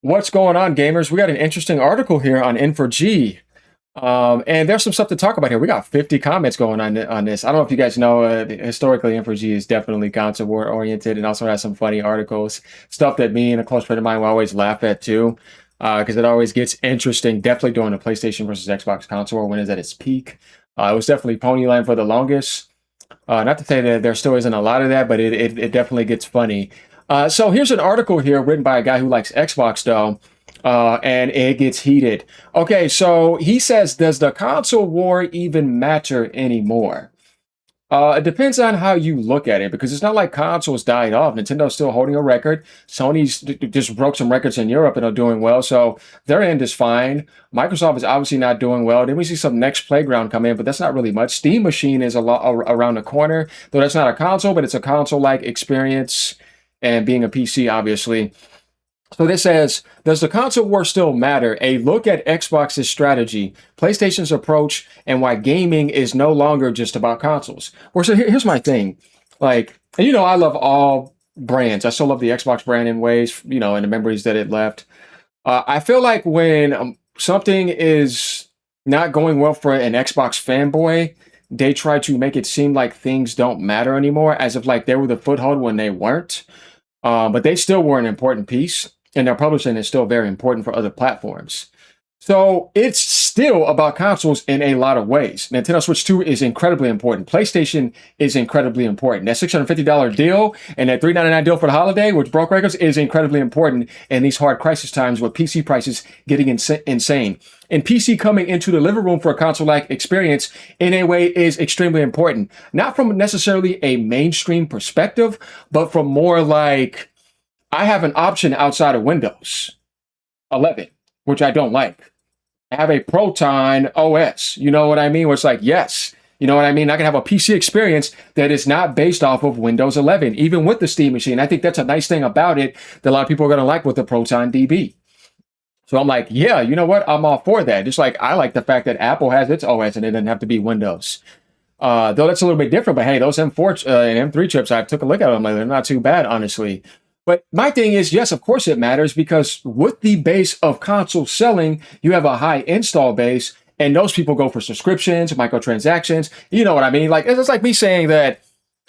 What's going on, gamers? We got an interesting article here on N4G. And there's some stuff to talk about here. We got 50 comments going on this. I don't know if you guys know, historically, N4G is definitely console war oriented and also has some funny articles, stuff that me and a close friend of mine will always laugh at too, because it always gets interesting. Definitely during the PlayStation versus Xbox console war when it's at its peak. It was definitely Ponyland for the longest. Not to say that there still isn't a lot of that, but it definitely gets funny. So here's an article here written by a guy who likes Xbox, though, and it gets heated. Okay, so he says, does the console war even matter anymore? It depends on how you look at it, because it's not like consoles died off. Nintendo's still holding a record. Sony's just broke some records in Europe and are doing well, so their end is fine. Microsoft is obviously not doing well. Then we see some Next Playground come in, but that's not really much. Steam Machine is a lot around the corner, though that's not a console, but it's a console-like experience, and being a PC, obviously. So this says, does the console war still matter? A look at Xbox's strategy, PlayStation's approach, and why gaming is no longer just about consoles. Or so here's my thing. Like, and I love all brands. I still love the Xbox brand in ways, and the memories that it left. I feel like when something is not going well for an Xbox fanboy, they try to make it seem like things don't matter anymore, as if like they were the foothold when they weren't. But they still were an important piece, and their publishing is still very important for other platforms. So it's still about consoles in a lot of ways. Nintendo Switch 2 is incredibly important. PlayStation is incredibly important. That $650 deal and that $399 deal for the holiday, which broke records, is incredibly important in these hard crisis times with PC prices getting insane. And PC coming into the living room for a console-like experience in a way is extremely important. Not from necessarily a mainstream perspective, but from more like, I have an option outside of Windows 11, which I don't like. I have a Proton OS, you know what I mean? Where it's like, yes, you know what I mean? I can have a PC experience that is not based off of Windows 11, even with the Steam Machine. I think that's a nice thing about it that a lot of people are going to like with the Proton DB. So I'm like, yeah, you know what? I'm all for that. Just like I like the fact that Apple has its OS and it doesn't have to be Windows. Though that's a little bit different, but hey, those M4 and M3 chips, I took a look at them. Like, they're not too bad, honestly. But my thing is, yes, of course it matters, because with the base of console selling, you have a high install base, and those people go for subscriptions, microtransactions. You know what I mean? Like, it's like me saying that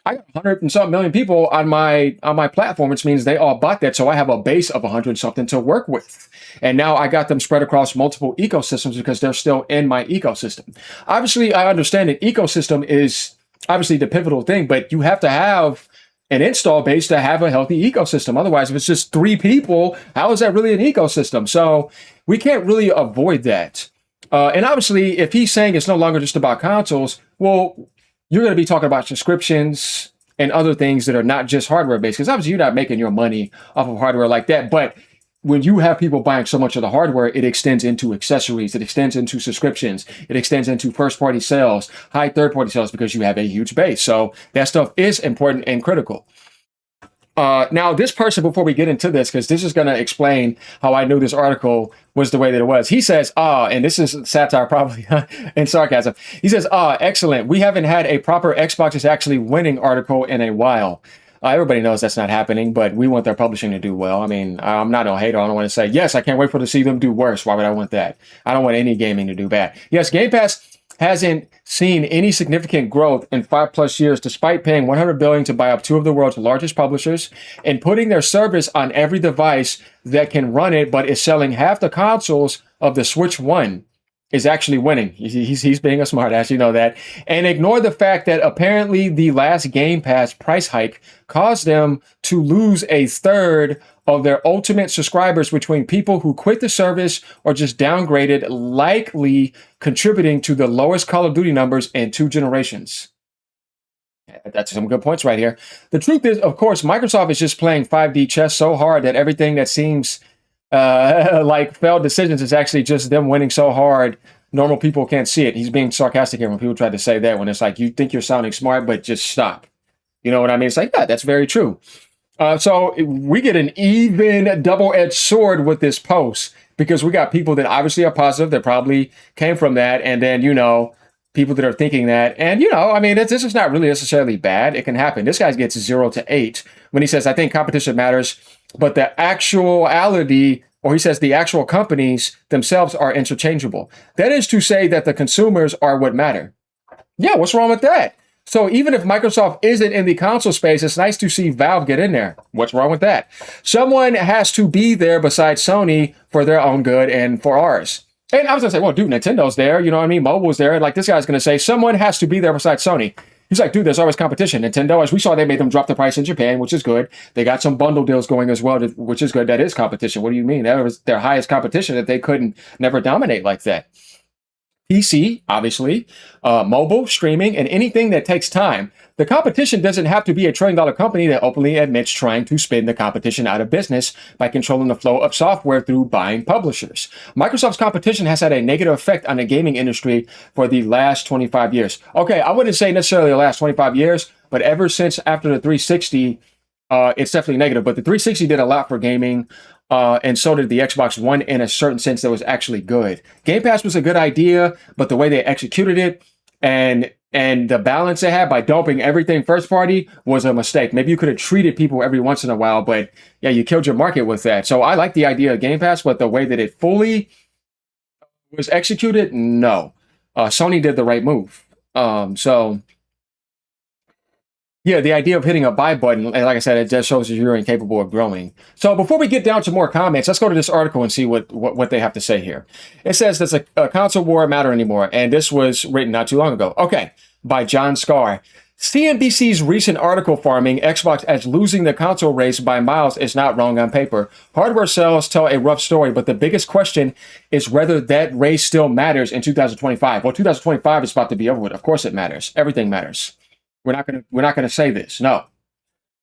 I got 100 and something million people on my platform, which means they all bought that. So I have a base of 100 something to work with. And now I got them spread across multiple ecosystems because they're still in my ecosystem. Obviously, I understand that ecosystem is obviously the pivotal thing, but you have to have an install base to have a healthy ecosystem. Otherwise, if it's just 3 people, how is that really an ecosystem? So we can't really avoid that. And obviously, if he's saying it's no longer just about consoles, well, you're going to be talking about subscriptions and other things that are not just hardware based, because obviously you're not making your money off of hardware like that. But when you have people buying so much of the hardware, it extends into accessories, it extends into subscriptions, it extends into first-party sales, high third-party sales, because you have a huge base. So that stuff is important and critical. Now, this person, before we get into this, because this is going to explain how I knew this article was the way that it was. He says, and this is satire probably and sarcasm. He says, excellent. We haven't had a proper Xbox is actually winning article in a while. Everybody knows that's not happening, but we want their publishing to do well. I mean, I'm not a hater. I don't want to say, yes, I can't wait for to see them do worse. Why would I want that? I don't want any gaming to do bad. Yes, Game Pass hasn't seen any significant growth in 5+ years, despite paying $100 billion to buy up 2 of the world's largest publishers and putting their service on every device that can run it, but is selling half the consoles of the Switch 1. Is actually winning. He's being a smartass, you know that. And ignore the fact that apparently the last Game Pass price hike caused them to lose a third of their ultimate subscribers between people who quit the service or just downgraded, likely contributing to the lowest Call of Duty numbers in 2 generations. That's some good points right here. The truth is, of course, Microsoft is just playing 5D chess so hard that everything that seems like failed decisions is actually just them winning so hard normal people can't see it. He's being sarcastic here when people try to say that, when it's like, you think you're sounding smart, but just stop. You know what I mean? It's like, yeah, that's very true. So we get an even double-edged sword with this post, because we got people that obviously are positive, that probably came from that, and then, people that are thinking that. And, I mean, this is not really necessarily bad. It can happen. This guy gets 0 to 8 when he says, I think competition matters, but the actuality or he says the actual companies themselves are interchangeable. That is to say that the consumers are what matter. Yeah, what's wrong with that? So even if Microsoft isn't in the console space, it's nice to see Valve get in there. What's wrong with that? Someone has to be there besides Sony for their own good and for ours. And I was going to say, well, dude, Nintendo's there. You know what I mean? Mobile's there. Like this guy's going to say, someone has to be there besides Sony. He's like, dude, there's always competition. Nintendo, as we saw, they made them drop the price in Japan, which is good. They got some bundle deals going as well, which is good. That is competition. What do you mean? That was their highest competition that they couldn't never dominate like that. PC, obviously, mobile, streaming, and anything that takes time. The competition doesn't have to be a trillion-dollar company that openly admits trying to spin the competition out of business by controlling the flow of software through buying publishers. Microsoft's competition has had a negative effect on the gaming industry for the last 25 years. Okay, I wouldn't say necessarily the last 25 years, but ever since after the 360, it's definitely negative. But the 360 did a lot for gaming. And so did the Xbox One in a certain sense that was actually good. Game Pass was a good idea, but the way they executed it and the balance they had by dumping everything first party was a mistake. Maybe you could have treated people every once in a while, but yeah, you killed your market with that. So I like the idea of Game Pass, but the way that it fully was executed, no. Sony did the right move. Yeah, the idea of hitting a buy button, and like I said, it just shows that you're incapable of growing. So before we get down to more comments, let's go to this article and see what they have to say here. It says, does a console war matter anymore? And this was written not too long ago. Okay, by John Scar. CNBC's recent article farming Xbox as losing the console race by miles is not wrong on paper. Hardware sales tell a rough story, but the biggest question is whether that race still matters in 2025. Well, 2025 is about to be over with. Of course it matters. Everything matters. We're not gonna say this. No.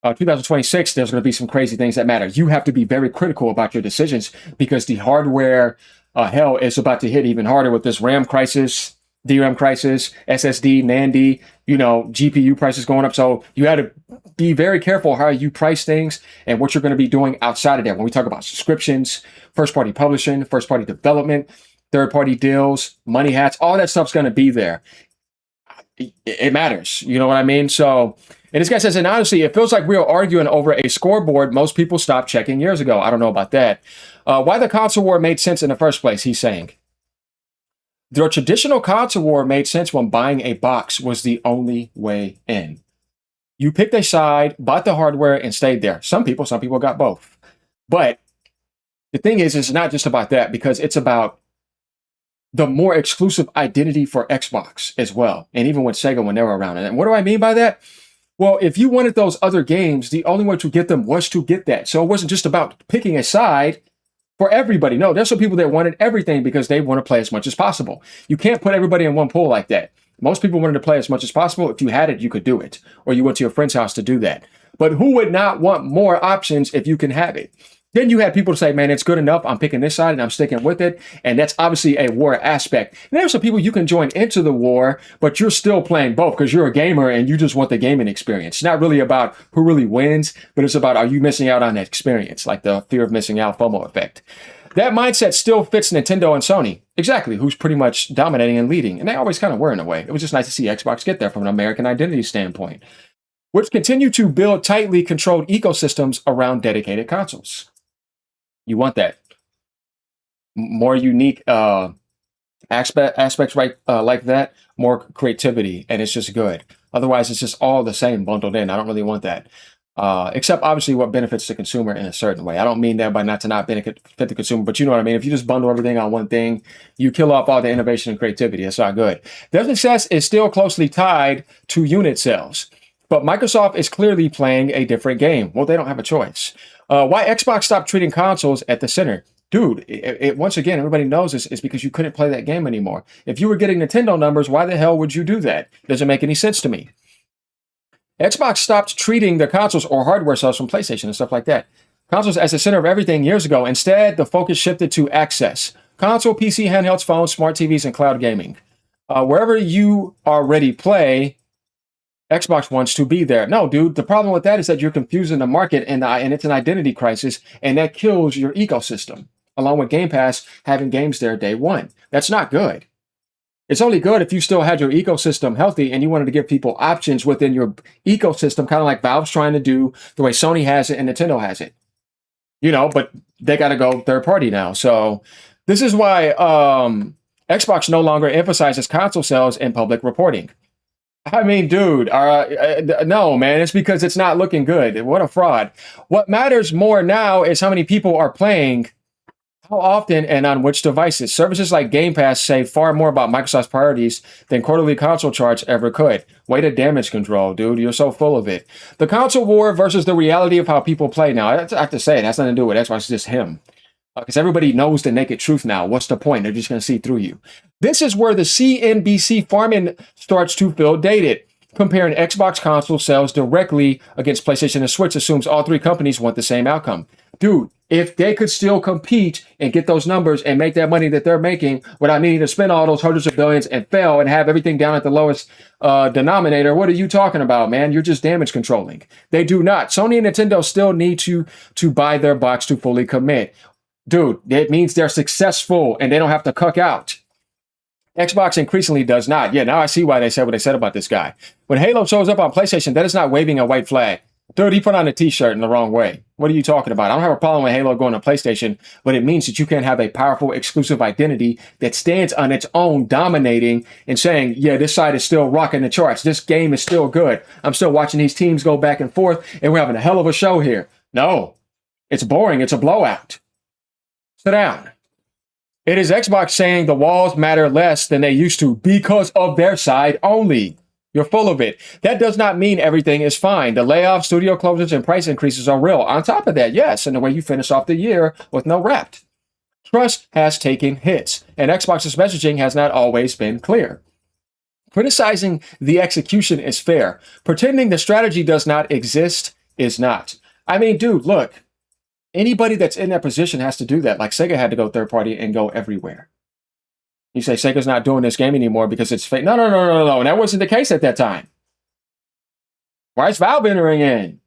2026, there's going to be some crazy things that matter. You have to be very critical about your decisions because the hardware hell is about to hit even harder with this RAM crisis, DRAM crisis, SSD, NAND, GPU prices going up. So you have to be very careful how you price things and what you're going to be doing outside of that. When we talk about subscriptions, first-party publishing, first-party development, third-party deals, money hats, all that stuff's going to be there. It matters. You know what I mean? So, and this guy says, and honestly, it feels like we are arguing over a scoreboard most people stopped checking years ago. I don't know about that. Why the console war made sense in the first place, he's saying. The traditional console war made sense when buying a box was the only way in. You picked a side, bought the hardware, and stayed there. Some people got both. But the thing is, it's not just about that because it's about the more exclusive identity for Xbox as well. And even with Sega when they were around. And what do I mean by that? Well, if you wanted those other games, the only way to get them was to get that. So it wasn't just about picking a side for everybody. No, there's some people that wanted everything because they want to play as much as possible. You can't put everybody in one pool like that. Most people wanted to play as much as possible. If you had it, you could do it. Or you went to your friend's house to do that. But who would not want more options if you can have it? Then you had people say, man, it's good enough. I'm picking this side and I'm sticking with it. And that's obviously a war aspect. And there's some people you can join into the war, but you're still playing both because you're a gamer and you just want the gaming experience. It's not really about who really wins, but it's about, are you missing out on that experience? Like the fear of missing out FOMO effect. That mindset still fits Nintendo and Sony. Exactly. Who's pretty much dominating and leading. And they always kind of were in a way. It was just nice to see Xbox get there from an American identity standpoint, which continue to build tightly controlled ecosystems around dedicated consoles. You want that more unique aspects, right? Like that, more creativity, and it's just good. Otherwise, it's just all the same bundled in. I don't really want that. Except obviously what benefits the consumer in a certain way. I don't mean that by not benefit the consumer, but you know what I mean. If you just bundle everything on one thing, you kill off all the innovation and creativity. That's not good. Their success is still closely tied to unit sales, but Microsoft is clearly playing a different game. Well, they don't have a choice. Why Xbox stopped treating consoles at the center? Dude, once again, everybody knows this is because you couldn't play that game anymore. If you were getting Nintendo numbers, why the hell would you do that? Doesn't make any sense to me. Xbox stopped treating the consoles or hardware sales from PlayStation and stuff like that. Consoles as the center of everything years ago. Instead, the focus shifted to access. Console, PC, handhelds, phones, smart TVs, and cloud gaming. Wherever you already play, Xbox wants to be there. No, dude, the problem with that is that you're confusing the market and it's an identity crisis, and that kills your ecosystem, along with Game Pass having games there day one. That's not good. It's only good if you still had your ecosystem healthy and you wanted to give people options within your ecosystem, kind of like Valve's trying to do, the way Sony has it and Nintendo has it. But they got to go third party now. So this is why Xbox no longer emphasizes console sales in public reporting. I mean, dude, no, man, it's because it's not looking good. What a fraud. What matters more now is how many people are playing, how often, and on which devices. Services like Game Pass say far more about Microsoft's priorities than quarterly console charts ever could. Way to damage control, dude. You're so full of it. The console war versus the reality of how people play now. I have to say, it has nothing to do with Xbox, it's just him. Because everybody knows the naked truth now. What's the point? They're just going to see through you. This is where the CNBC farming starts to feel dated. Comparing Xbox console sales directly against PlayStation and Switch assumes all three companies want the same outcome. Dude, if they could still compete and get those numbers and make that money that they're making without needing to spend all those hundreds of billions and fail and have everything down at the lowest denominator, what are you talking about, man? You're just damage controlling. They do not. Sony and Nintendo still need to buy their box to fully commit. Dude, it means they're successful and they don't have to cuck out. Xbox increasingly does not. Yeah, now I see why they said what they said about this guy. When Halo shows up on PlayStation, that is not waving a white flag. Dude, he put on a t-shirt in the wrong way. What are you talking about? I don't have a problem with Halo going to PlayStation, but it means that you can have a powerful exclusive identity that stands on its own, dominating and saying, yeah, this side is still rocking the charts. This game is still good. I'm still watching these teams go back and forth, and we're having a hell of a show here. No, it's boring. It's a blowout. Sit down. It is Xbox saying the walls matter less than they used to because of their side only. You're full of it. That does not mean everything is fine. The layoffs, studio closures, and price increases are real. On top of that, yes, and the way you finish off the year with no rep. Trust has taken hits, and Xbox's messaging has not always been clear. Criticizing the execution is fair. Pretending the strategy does not exist is not. I mean, dude, look. Anybody that's in that position has to do that. Like Sega had to go third party and go everywhere. You say Sega's not doing this game anymore because it's fake. No. That wasn't the case at that time. Why is Valve entering in?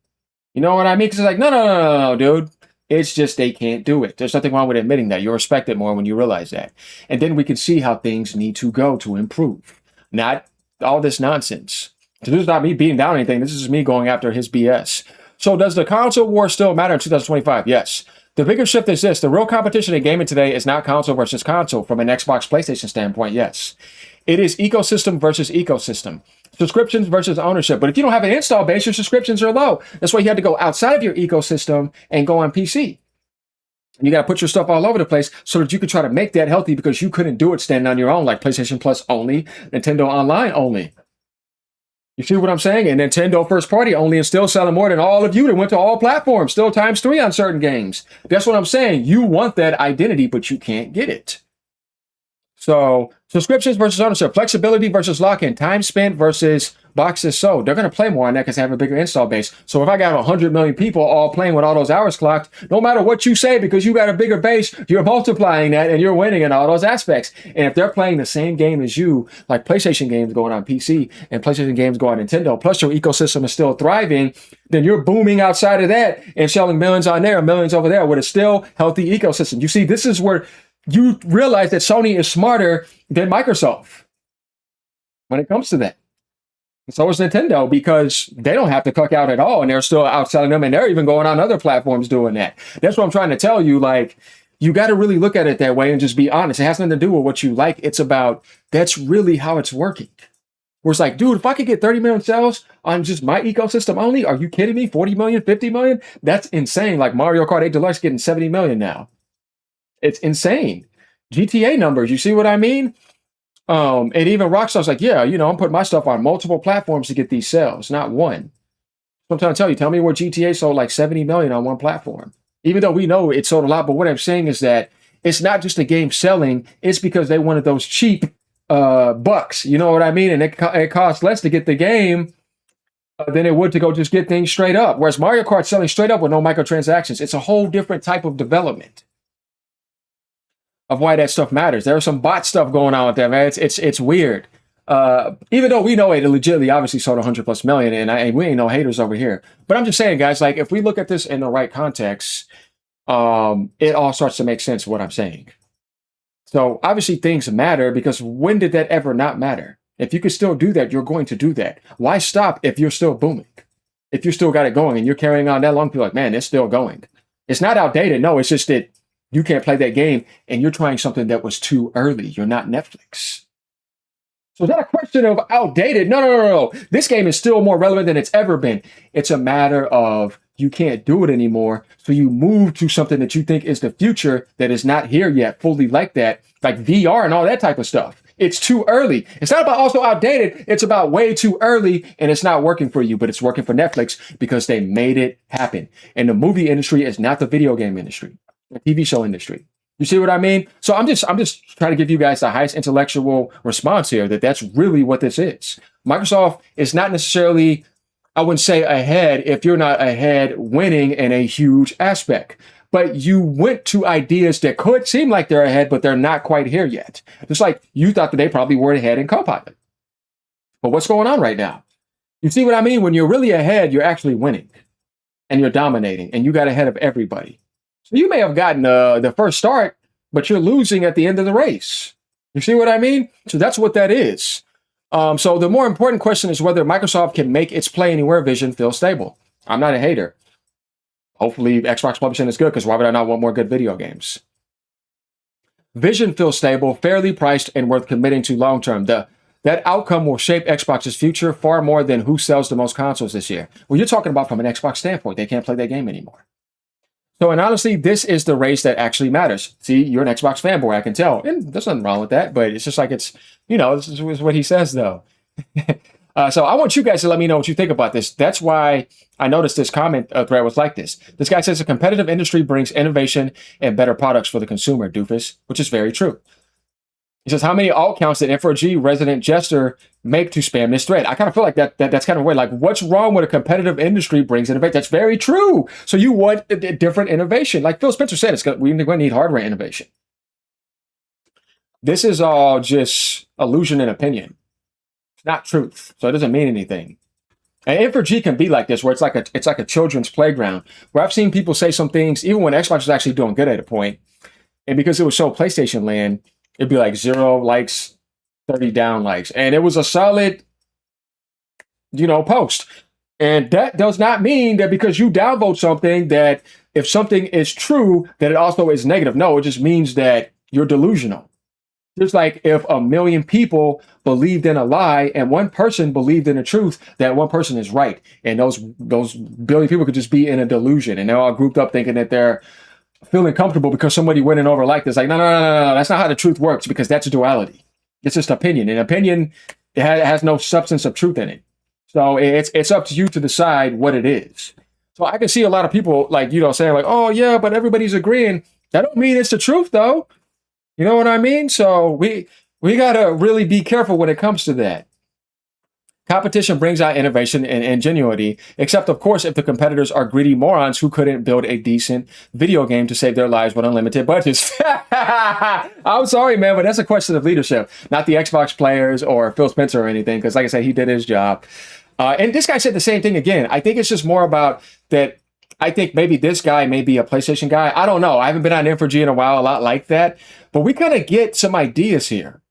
You know what I mean? Because it's like, no, dude. It's just they can't do it. There's nothing wrong with admitting that. You'll respect it more when you realize that. And then we can see how things need to go to improve. Not all this nonsense. So this is not me beating down anything. This is me going after his BS. So does the console war still matter in 2025? Yes. The bigger shift is this. The real competition in gaming today is not console versus console from an Xbox PlayStation standpoint, yes. It is ecosystem versus ecosystem. Subscriptions versus ownership. But if you don't have an install base, your subscriptions are low. That's why you had to go outside of your ecosystem and go on PC. And you got to put your stuff all over the place so that you can try to make that healthy because you couldn't do it standing on your own, like PlayStation Plus only, Nintendo Online only. You see what I'm saying? And Nintendo first party only and still selling more than all of you that went to all platforms, still ×3 on certain games. That's what I'm saying. You want that identity, but you can't get it. So subscriptions versus ownership, flexibility versus lock-in, time spent versus boxes sold. They're going to play more on that because they have a bigger install base. So if I got 100 million people all playing with all those hours clocked, no matter what you say, because you got a bigger base, you're multiplying that and you're winning in all those aspects. And if they're playing the same game as you, like PlayStation games going on PC and PlayStation games go on Nintendo, plus your ecosystem is still thriving, then you're booming outside of that and selling millions on there, millions over there with a still healthy ecosystem. You see, this is where you realize that Sony is smarter than Microsoft when it comes to that. So is Nintendo because they don't have to cuck out at all and they're still outselling them and they're even going on other platforms doing that. That's what I'm trying to tell you. Like, you got to really look at it that way and just be honest. It has nothing to do with what you like. It's about that's really how it's working. Where it's like, dude, if I could get 30 million sales on just my ecosystem only, are you kidding me? 40 million, 50 million? That's insane. Like Mario Kart 8 Deluxe getting 70 million now. It's insane. GTA numbers, you see what I mean? And even Rockstar's like, yeah, I'm putting my stuff on multiple platforms to get these sales, not one. So I'm trying to tell me where GTA sold like 70 million on one platform. Even though we know it sold a lot, but what I'm saying is that it's not just the game selling, it's because they wanted those cheap bucks, you know what I mean? And it costs less to get the game than it would to go just get things straight up. Whereas Mario Kart's selling straight up with no microtransactions. It's a whole different type of development of why that stuff matters. There's some bot stuff going on with that, man. It's weird. Even though we know it legitimately obviously sold 100+ million, and we ain't no haters over here. But I'm just saying, guys, like if we look at this in the right context, it all starts to make sense what I'm saying. So obviously things matter because when did that ever not matter? If you could still do that, you're going to do that. Why stop if you're still booming? If you still got it going and you're carrying on that long, people are like, man, it's still going. It's not outdated. No, it's just that you can't play that game and you're trying something that was too early. You're not Netflix. So it's not a question of outdated. No, no, no, no. This game is still more relevant than it's ever been. It's a matter of you can't do it anymore. So you move to something that you think is the future that is not here yet, fully like that, like VR and all that type of stuff. It's too early. It's not about also outdated. It's about way too early and it's not working for you, but it's working for Netflix because they made it happen. And the movie industry is not the video game industry, the TV show industry. You see what I mean? So I'm just trying to give you guys the highest intellectual response here that that's really what this is. Microsoft is not necessarily, I wouldn't say ahead if you're not ahead winning in a huge aspect, but you went to ideas that could seem like they're ahead, but they're not quite here yet. Just like you thought that they probably were ahead in Copilot. But what's going on right now? You see what I mean? When you're really ahead, you're actually winning and you're dominating and you got ahead of everybody. So you may have gotten the first start, but you're losing at the end of the race. You see what I mean? So that's what that is. So the more important question is whether Microsoft can make its Play Anywhere vision feel stable. I'm not a hater. Hopefully Xbox publishing is good because why would I not want more good video games? Vision feels stable, fairly priced, and worth committing to long term. That outcome will shape Xbox's future far more than who sells the most consoles this year. Well, you're talking about from an Xbox standpoint. They can't play that game anymore. So, and honestly, this is the race that actually matters. See, you're an Xbox fanboy, I can tell. And there's nothing wrong with that, but it's just like this is what he says, though. So I want you guys to let me know what you think about this. That's why I noticed this comment thread was like this. This guy says a competitive industry brings innovation and better products for the consumer, doofus, which is very true. He says, how many alt counts did N4G resident Jester make to spam this thread? I kind of feel like that's kind of weird. Like, what's wrong with a competitive industry brings innovation? That's very true. So you want a different innovation. Like Phil Spencer said, we're going to need hardware innovation. This is all just illusion and opinion. It's not truth. So it doesn't mean anything. And N4G can be like this, where it's like a children's playground, where I've seen people say some things, even when Xbox was actually doing good at a point, and because it was so PlayStation land, it'd be like 0 likes, 30 down likes. And it was a solid, post. And that does not mean that because you downvote something, that if something is true, that it also is negative. No, it just means that you're delusional. Just like if a million people believed in a lie and one person believed in the truth, that one person is right. And those billion people could just be in a delusion. And they're all grouped up thinking that they're feeling comfortable because somebody went and over like this. Like, no, that's not how the truth works, because that's a duality. It's just opinion. And opinion, it has no substance of truth in it. So it's up to you to decide what it is. So I can see a lot of people saying like, oh yeah, but everybody's agreeing. That don't mean it's the truth though. You know what I mean? So we got to really be careful when it comes to that. Competition brings out innovation and ingenuity, except, of course, if the competitors are greedy morons who couldn't build a decent video game to save their lives with unlimited budgets. I'm sorry, man, but that's a question of leadership, not the Xbox players or Phil Spencer or anything, because like I said, he did his job. And this guy said the same thing again. I think it's just more about that. I think maybe this guy may be a PlayStation guy. I don't know. I haven't been on N4G in a while, a lot like that. But we kind of get some ideas here.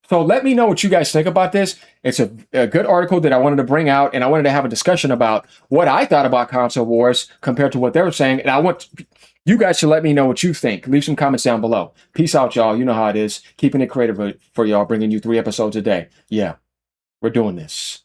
So let me know what you guys think about this. It's a good article that I wanted to bring out, and I wanted to have a discussion about what I thought about console wars compared to what they were saying. And I want you guys to let me know what you think. Leave some comments down below. Peace out, y'all. You know how it is. Keeping it creative for y'all, bringing you 3 episodes a day. Yeah, we're doing this.